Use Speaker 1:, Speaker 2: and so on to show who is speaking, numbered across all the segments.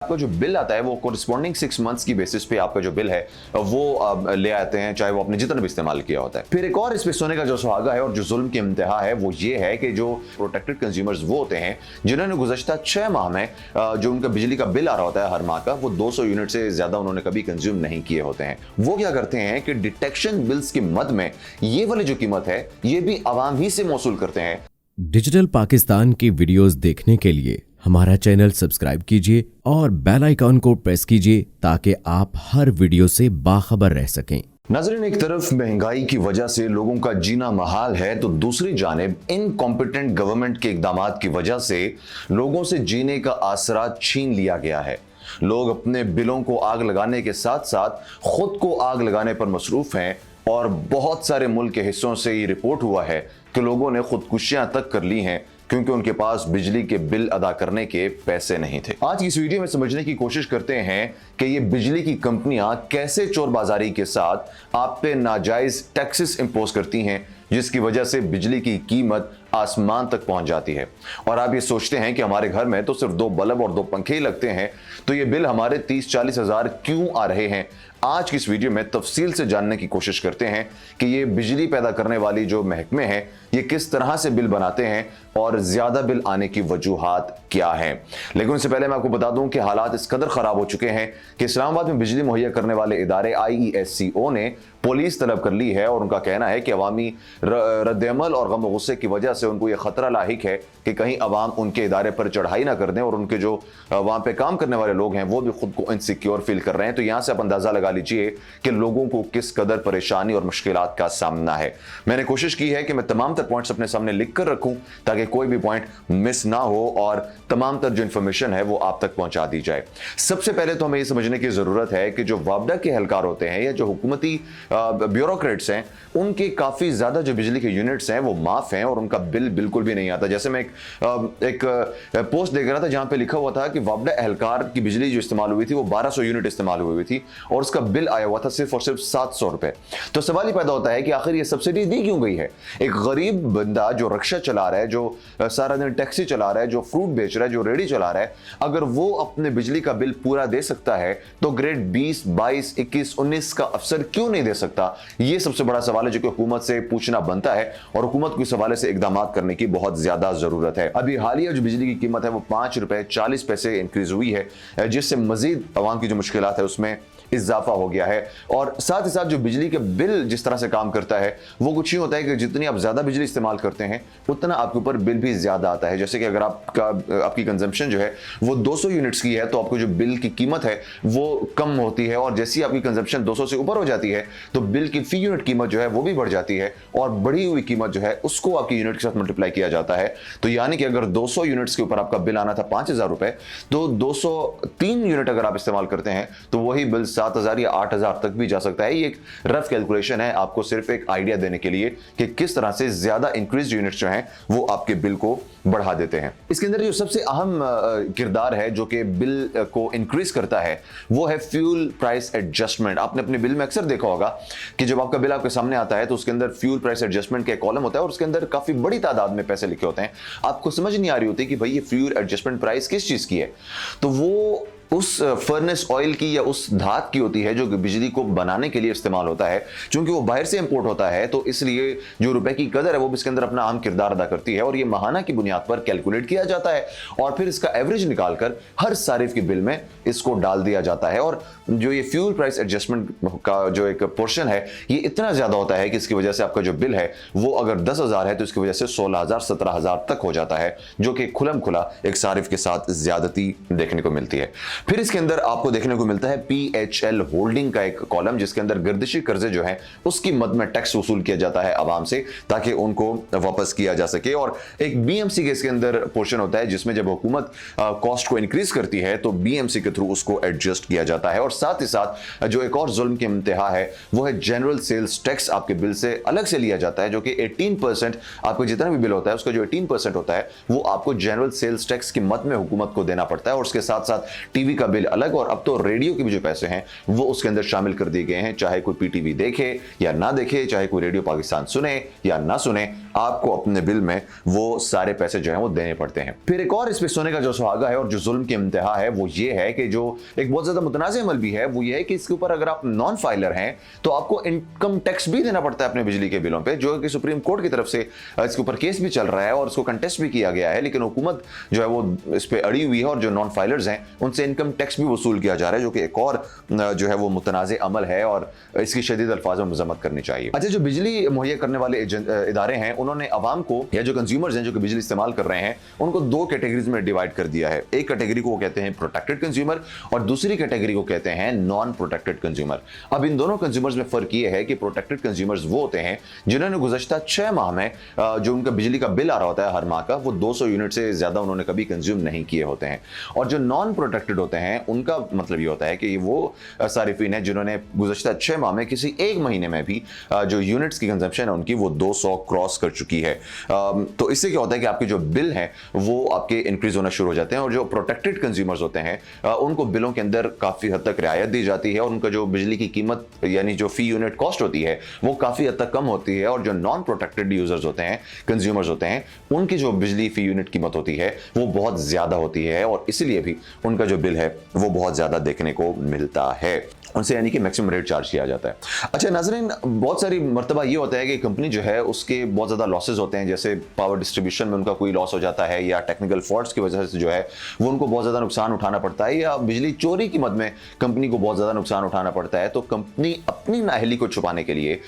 Speaker 1: आपका जो बिल आता है वो कोरिस्पॉन्डिंग 6 मंथ्स की बेसिस पे आपका जो बिल है वो ले आते हैं, चाहे वो आपने जितना भी इस्तेमाल किया होता है। फिर एक और इसमें सोने का जो सुहागा है और जो जुल्म की इंतहा है वो ये है कि जो प्रोटेक्टेड कंज्यूमर्स वो होते हैं जिन्होंने गुज़श्ता 6 माह में जो उनका बिजली का बिल आ रहा होता है हर माह का, वो 200 यूनिट से ज्यादा उन्होंने कभी कंज्यूम नहीं किए होते हैं। वो क्या करते हैं कि डिटेक्शन बिल्स की मद में ये वाली जो कीमत है ये भी आवाम ही से मौसूल करते हैं।
Speaker 2: डिजिटल पाकिस्तान की वीडियोस देखने के लिए हमारा चैनल सब्सक्राइब कीजिए और बेल आइकॉन को प्रेस कीजिए ताकि आप हर वीडियो से बाखबर रह सकें।
Speaker 1: नाज़रीन, एक तरफ महंगाई की वजह से लोगों का जीना महाल है तो दूसरी जानिब इनकॉम्पिटेंट गवर्नमेंट के इकदामात की वजह से लोगों से जीने का आसरा छीन लिया गया है। लोग अपने बिलों को आग लगाने के साथ साथ खुद को आग लगाने पर मसरूफ हैं और बहुत सारे मुल्क के हिस्सों से ये रिपोर्ट हुआ है कि लोगों ने खुदकुशियां तक कर ली हैं क्योंकि उनके पास बिजली के बिल अदा करने के पैसे नहीं थे। आज की इस वीडियो में समझने की कोशिश करते हैं कि ये बिजली की कंपनियां कैसे चोरबाजारी के साथ आप पे नाजायज टैक्सेस इंपोज करती हैं जिसकी वजह से बिजली की कीमत आसमान तक पहुंच जाती है। और आप ये सोचते हैं कि हमारे घर में तो सिर्फ 2 बल्ब और 2 पंखे ही लगते हैं तो ये बिल हमारे 30-40 हजार क्यों आ रहे हैं। आज की इस वीडियो में तफसील से जानने की कोशिश करते हैं कि ये बिजली पैदा करने वाली जो महकमे हैं ये किस तरह से बिल बनाते हैं और ज्यादा बिल आने की वजूहात क्या हैं। लेकिन उससे पहले मैं आपको बता दूं कि हालात इस कदर खराब हो चुके हैं कि इस्लामाबाद में बिजली मुहैया करने वाले इदारे IESCO ने पुलिस तलब कर ली है और उनका कहना है कि अवामी रद्दअमल और गम गुस्से की वजह से उनको यह खतरा लाहिक है कि कहीं अवाम उनके इदारे पर चढ़ाई ना कर दें और उनके जो वहां पे काम करने वाले लोग हैं वो भी खुद को इनसिक्योर फील कर रहे हैं। तो यहां से आप अंदाजा लगा लीजिए कि लोगों को किस कदर परेशानी और मुश्किलात का सामना है। मैंने कोशिश की है कि मैं तमाम तर पॉइंट्स अपने सामने लिख कर रखूं ताकि कोई भी पॉइंट मिस ना हो और तमाम तर जो इंफॉर्मेशन है वो आप तक पहुंचा दी जाए। सबसे पहले तो हमें यह समझने की जरूरत है कि जो वापडा के एहलकार होते हैं या जो हुकूमती ब्यूरोक्रेट्स हैं उनके काफी ज्यादा जो बिजली के यूनिट्स हैं वो माफ हैं और उनका बिल बिल्कुल भी नहीं आता। जैसे मैं एक पोस्ट देख रहा था जहां पे लिखा हुआ था कि वापडा एहलकार की बिजली जो इस्तेमाल हुई थी वो 1200 यूनिट इस्तेमाल हुई थी और उसका बिल आया हुआ था सिर्फ और सिर्फ 700 रुपए। तो सवाल ही पैदा होता है कि आखिर ये सब्सिडी दी क्यों गई है। एक गरीब बंदा जो रिक्शा चला रहा है, जो सारा दिन टैक्सी चला रहा है, जो फ्रूट बेच रहा है, जो रेडी चला रहा है, अगर वो अपने बिजली का बिल पूरा दे सकता है तो ग्रेड 20, 22, 21, 19 का अफसर क्यों नहीं दे सकता। ये सबसे बड़ा सवाल है जो कि हुकूमत से पूछना बनता है और हुकूमत को इस हवाले से इकदाम करने की बहुत ज्यादा जरूरत है। अभी हालिया जो बिजली की कीमत है वो 5 रुपए 40 पैसे इंक्रीज हुई है जिससे मजीद अवाम की जो मुश्किलात है उसमें इजाफा हो गया है। और साथ ही साथ जो बिजली के बिल जिस तरह से काम करता है वो कुछ ही होता है कि जितनी आप ज्यादा बिजली इस्तेमाल करते हैं उतना आपके ऊपर बिल भी ज्यादा आता है। जैसे कि अगर आपकी कंजम्पशन जो है वो 200 यूनिट्स की है तो आपको जो बिल की कीमत है वो कम होती है और जैसी आपकी कंजम्पशन 200 से ऊपर हो जाती है तो बिल की फी यूनिट कीमत जो है वो भी बढ़ जाती है और बढ़ी हुई कीमत जो है उसको आपकी यूनिट के साथ मल्टीप्लाई किया जाता है। तो यानी कि अगर 200 यूनिट्स के ऊपर आपका बिल आना था 5000 रुपए तो 203 यूनिट अगर आप इस्तेमाल करते हैं तो वही बिल 7000 या 8000 तक भी जा सकता है। ये एक रफ कैलकुलेशन है आपको सिर्फ एक आइडिया देने के लिए कि किस तरह से ज्यादा इंक्रीज यूनिट्स जो हैं वो आपके बिल को बढ़ा देते हैं। इसके अंदर जो सबसे अहम किरदार है जो कि बिल को इंक्रीज करता है वो है फ्यूल प्राइस एडजस्टमेंट। आपने अपने बिल में अक्सर देखा होगा कि जब आपका बिल आपके सामने आता है तो उसके अंदर फ्यूल प्राइस एडजस्टमेंट का एक कॉलम होता है और उसके अंदर काफी बड़ी तादाद में पैसे लिखे होते हैं। आपको समझ नहीं आ रही होती कि भाई ये फ्यूल एडजस्टमेंट प्राइस किस चीज की है। तो वो उस फर्नेस ऑयल की या उस धात की होती है जो बिजली को बनाने के लिए इस्तेमाल होता है। क्योंकि वो बाहर से इंपोर्ट होता है तो इसलिए जो रुपए की कदर है वो भी इसके अंदर अपना अहम किरदार अदा करती है और ये माहाना की बुनियाद पर कैलकुलेट किया जाता है और फिर इसका एवरेज निकालकर हर सारिफ के बिल में इसको डाल दिया जाता है। और जो ये फ्यूल प्राइस एडजस्टमेंट का जो एक पोर्शन है ये इतना ज्यादा होता है कि इसकी वजह से आपका जो बिल है वो अगर 10,000 है तो इसकी वजह से 16,000 17,000 तक हो जाता है जो कि खुलम खुला एक सारिफ के साथ ज्यादती देखने को मिलती है। फिर इसके अंदर आपको देखने को मिलता है PHL होल्डिंग का एक कॉलम जिसके अंदर गर्दिशी कर्जे जो हैं उसकी मद में टैक्स वसूल किया जाता है आवाम से ताकि उनको वापस किया जा सके। और एक BMC के इसके अंदर पोर्शन होता है जिसमें जब हुकूमत कॉस्ट को इंक्रीज करती है तो BMC के थ्रू उसको एडजस्ट किया जाता है। और साथ ही साथ जो एक और जुल्म की इंतहा है वो है जनरल सेल्स टैक्स आपके बिल से अलग से लिया जाता है जो कि 18% आपको जितना भी बिल होता है उसका जो 18% होता है वो आपको जनरल सेल्स टैक्स की मद में हुकूमत को देना पड़ता है। और उसके साथ साथ TV टीवी का बिल अलग, और अब तो रेडियो के भी जो पैसे हैं वो उसके अंदर शामिल कर दिए गए हैं। चाहे कोई पीटीवी देखे या ना देखे, चाहे कोई रेडियो पाकिस्तान सुने या ना सुने, आपको अपने बिल में वो सारे पैसे जो हैं वो देने पड़ते हैं। फिर एक और इस पे सोने का जो सुहागा है और जो जुल्म की इंतहा है वो ये है कि जो एक बहुत ज्यादा मुतनाज़ अमल भी है वो ये है कि इसके ऊपर अगर आप नॉन फाइलर हैं तो आपको इनकम टैक्स भी देना पड़ता है अपने बिजली के बिलों पे, जो कि सुप्रीम कोर्ट की तरफ से इसके ऊपर केस भी चल रहा है और उसको कंटेस्ट भी किया गया है, लेकिन हुकूमत जो है वो इस पे अड़ी हुई है और जो नॉन फाइलर्स हैं उनसे इनकम टैक्स भी वसूल किया जा रहा है, जो कि एक और जो है वो मुतनाज़ अमल है और इसकी शदीद अल्फाज में मजम्मत करनी चाहिए। अच्छा, जो बिजली मुहैया करने वाले इदारे हैं उन्होंने आवाम को या जो कंज्यूमर्स हैं जो कि बिजली इस्तेमाल कर रहे हैं उनको दो कैटेगरीज में डिवाइड कर दिया है। एक कैटेगरी को वो कहते हैं प्रोटेक्टेड कंज्यूमर और दूसरी कैटेगरी को कहते हैं नॉन प्रोटेक्टेड कंज्यूमर। अब इन दोनों कंज्यूमर्स में फर्क ये है कि प्रोटेक्टेड कंज्यूमर्स वो होते हैं जिन्होंने गुज़श्ता 6 माह में जो उनका बिजली का बिल आ रहा होता है हर माह का, वो 200 यूनिट से ज्यादा उन्होंने कभी कंज्यूम नहीं किए होते हैं। और जो नॉन प्रोटेक्टेड होते हैं उनका मतलब ये होता है कि वो सारिफिन है जिन्होंने गुज़श्ता 6 माह में किसी एक महीने में भी जो यूनिट्स की कंजम्पशन है उनकी वो 200 क्रॉस कर चुकी है। तो इससे क्या होता है कि आपके जो बिल हैं वो आपके इंक्रीज होना शुरू हो जाते हैं। और जो प्रोटेक्टेड कंज्यूमर्स होते हैं उनको बिलों के अंदर काफी हद तक रियायत दी जाती है और उनका जो बिजली की कीमत यानी जो फी यूनिट कॉस्ट होती है वो काफी हद तक कम होती है। और जो नॉन प्रोटेक्टेड यूजर्स होते हैं, कंज्यूमर्स होते हैं, उनकी जो बिजली फी यूनिट कीमत होती है वो बहुत ज्यादा होती है और इसलिए भी उनका जो बिल है वो बहुत ज्यादा देखने को मिलता है, उनसे यानी कि मैक्सिमम रेट चार्ज किया जाता है। अच्छा नाज़रीन, बहुत सारी मर्तबा ये होता है कि कंपनी जो है उसके बहुत ज़्यादा लॉसेज होते हैं, जैसे पावर डिस्ट्रीब्यूशन में उनका कोई लॉस हो जाता है या टेक्निकल फॉल्ट्स की वजह से जो है वो उनको बहुत ज़्यादा नुकसान उठाना पड़ता है, या बिजली चोरी की मद में कंपनी को बहुत ज़्यादा नुकसान उठाना पड़ता है। तो कंपनी अपनी नाअहली को छुपाने के लिए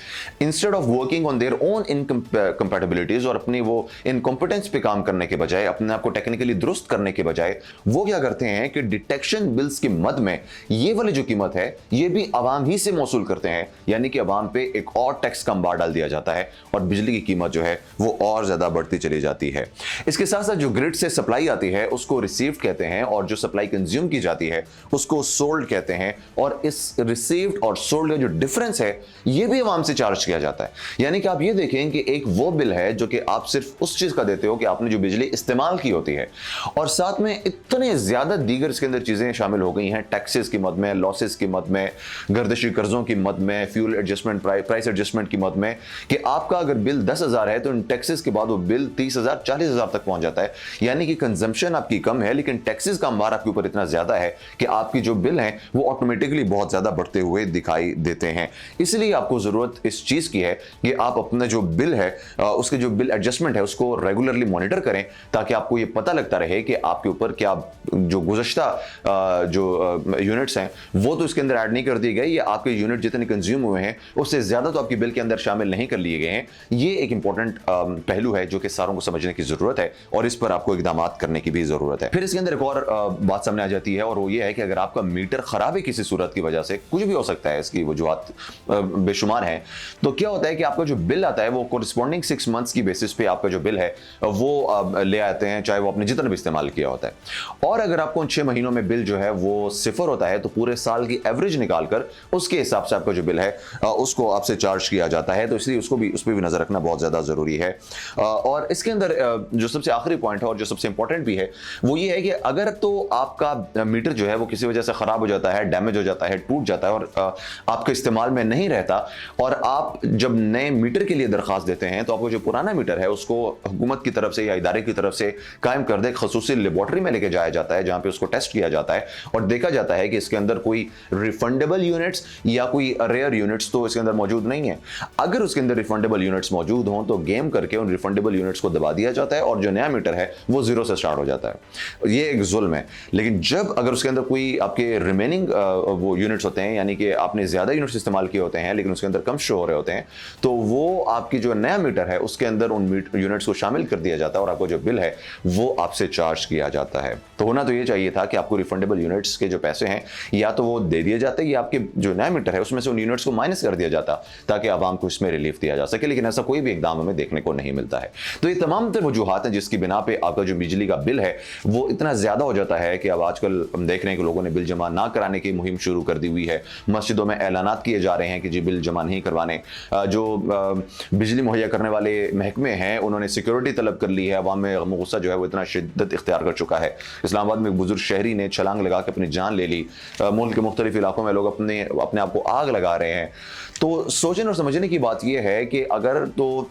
Speaker 1: instead of working on their own incompatibilities और अपनी वो इनकॉम्पिटेंस पे काम करने के बजाय, अपने आप को टेक्निकली दुरुस्त करने के बजाय, वो क्या करते हैं कि डिटेक्शन बिल्स की मद में ये वाली जो कीमत है ये भी आवाम ही से मौसूल करते हैं, यानी कि आवाम पे एक और टैक्स का अंबार डाल दिया जाता है और बिजली की कीमत जो है वो और ज्यादा बढ़ती चली जाती है। इसके साथ साथ जो ग्रिड से सप्लाई आती है उसको रिसीव्ड कहते हैं और जो सप्लाई कंज्यूम की जाती है उसको सोल्ड कहते हैं। और इस रिसीव्ड और सोल्ड का जो डिफरेंस है ये भी आवाम से चार्ज किया जाता है। यानी कि आप ये देखें कि एक वो बिल है जो कि आप सिर्फ उस चीज का देते हो कि आपने जो बिजली इस्तेमाल की होती है, और साथ में इतने ज्यादा दीगर इसके अंदर चीजें शामिल हो गई हैं, टैक्सेस की मद में, लॉसेस की मद में, गर्दिशी कर्जों की मद में, फ्यूल एडजस्टमेंट, प्राइस एडजस्टमेंट की मद में, कि आपका अगर बिल 10,000 है तो इन टैक्सेस के बाद वो बिल 30,000 40,000 तक पहुंच जाता है। यानी कि कंजम्पशन आपकी कम है लेकिन टैक्सेस का अंबार आपके ऊपर इतना ज्यादा है कि आपकी जो बिल है वो ऑटोमेटिकली बहुत ज्यादा बढ़ते हुए दिखाई देते हैं। इसलिए आपको जरूरत इस चीज की है कि आप अपना जो बिल है उसके जो बिल एडजस्टमेंट है उसको रेगुलरली मॉनिटर करें, ताकि आपको ये पता लगता रहे कि आपके ऊपर क्या जो गुज़श्ता जो यूनिट्स हैं वो तो इसके अंदर ऐड नहीं कर दिए गए, या आपके यूनिट जितने कंज्यूम हुए हैं उससे ज्यादा तो आपके बिल के अंदर शामिल नहीं कर लिए गए हैं। ये एक इंपॉर्टेंट पहलू है जो कि सारों को समझने की जरूरत है और इस पर आपको इकदाम करने की भी जरूरत है। फिर इसके अंदर एक और बात सामने आ जाती है और वो ये है कि अगर आपका मीटर खराब है किसी सूरत की वजह से, कुछ भी हो सकता है, इसकी वजूहत बेशुमार हैं, तो क्या होता है कि आपका जो बिल आता है वो कोरिस्पॉन्डिंग 6 मंथ्स की बेसिस पे आपका जो बिल है वो ले आते हैं, चाहे वो आपने जितना भी इस्तेमाल किया होता है। और अगर आपको 6 महीनों में बिल जो है वो सिफर होता है तो पूरे साल की एवरेज निकालकर उसके हिसाब से आपका जो बिल है उसको आपसे चार्ज किया जाता है। तो इसलिए उस पर भी नजर रखना बहुत ज्यादा जरूरी है। और इसके अंदर जो सबसे आखिरी पॉइंट है और जो सबसे इंपॉर्टेंट भी है वो ये है कि अगर तो आपका मीटर जो है वो किसी वजह से खराब हो जाता है, डैमेज हो जाता है, टूट जाता है और आपके इस्तेमाल में नहीं रहता, और आप जब नए मीटर के लिए दरखास्त देते हैं तो आपको जो पुराना मीटर है उसको हुकूमत की तरफ से या इदारे की तरफ से कायम कर दे खसूसी लेबोरेटरी में लेके जाया जाता है, जहां पे उसको टेस्ट किया जाता है और देखा जाता है कि इसके अंदर कोई रिफंडेबल यूनिट्स या कोई रेयर यूनिट्स तो इसके अंदर मौजूद नहीं है। अगर उसके अंदर रिफंडेबल यूनिट्स मौजूद हों तो गेम करके उन रिफंडेबल यूनिट्स को दबा दिया जाता है और जो नया मीटर है वो जीरो से स्टार्ट हो जाता है। ये एक जुल्म है। लेकिन जब अगर उसके अंदर कोई आपके रिमेनिंग वो यूनिट्स होते हैं, यानी कि आपने ज्यादा यूनिट्स इस्तेमाल किए होते हैं लेकिन उसके अंदर कम शो हो रहे होते हैं, तो वो आपकी जो नया मीटर है उसके अंदर उन यूनिट्स को शामिल कर दिया जाता है और आपको जो बिल है वो आपसे चार्ज किया जाता है। तो होना तो ये चाहिए था कि आपको रिफंडेबल यूनिट्स के जो पैसे हैं या तो वो दे दिए जाते या आपके जो नया मीटर है उसमें से उन यूनिट्स को माइनस कर दिया जाता ताकि आवाम को इसमें रिलीफ दिया जा सके, लेकिन ऐसा कोई भी इकदाम हमें देखने को नहीं मिलता है। तो ये तमाम तर वजूहात हैं जिसकी बिना पे आपका जो बिजली का बिल है वो इतना ज्यादा हो जाता है कि अब आजकल हम देख रहे हैं कि लोगों ने बिल जमा ना कराने की मुहिम शुरू कर दी हुई है। मस्जिदों में ऐलानात किए जा रहे हैं कि जी बिल जमा नहीं करवाने। जो बिजली मुहैया करने वाले महकमे हैं उन्होंने सिक्योरिटी तलब कर ली है। अवाम में गम गुस्सा जो है वो इतना शिद्दत इख्तियार कर चुका है। इस्लामाबाद में एक बुजुर्ग शहरी ने छलांग लगा के अपनी जान ले ली। मुल्क के मुख्तलिफ इलाकों में लोग अपने आप को आग लगा रहे हैं। तो सोचने और समझने की बात यह है कि अगर तो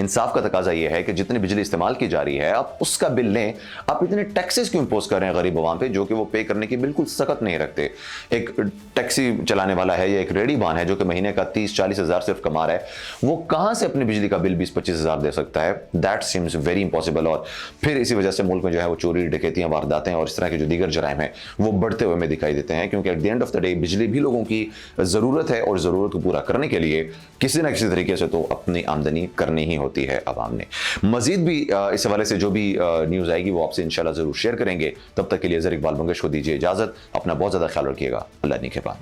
Speaker 1: इंसाफ का तकाजा यह है कि जितनी बिजली इस्तेमाल की जा रही है आप उसका बिल लें, आप इतने टैक्सेस क्यों इम्पोज कर रहे हैं गरीब आवाम पे जो कि वो पे करने की बिल्कुल सकत नहीं रखते। एक टैक्सी चलाने वाला है या एक रेडी बान है जो कि महीने का 30-40 हज़ार सिर्फ कमा रहा है, वो कहां से अपनी बिजली का बिल 20-25 हज़ार दे सकता है? That seems very impossible. और फिर इसी वजह से मुल्क में जो है वो चोरी, डकैतियां, वारदातें और इस तरह के जो दीगर जराइम हैं वो बढ़ते हुए हमें दिखाई देते हैं, क्योंकि at the end of the day बिजली भी लोगों की ज़रूरत है और ज़रूरत को पूरा करने के लिए किसी ना किसी तरीके से तो अपनी आमदनी करनी ही होती है आवाम ने। मजीद भी इस हवाले से जो भी न्यूज़ आएगी वो आपसे इंशाल्लाह ज़रूर शेयर करेंगे। तब तक के लिए ज़र इकबाल मंगेश को दीजिए इजाज़त। अपना बहुत ज़्यादा ख्याल रखिएगा। अल्लाह ने के बाद।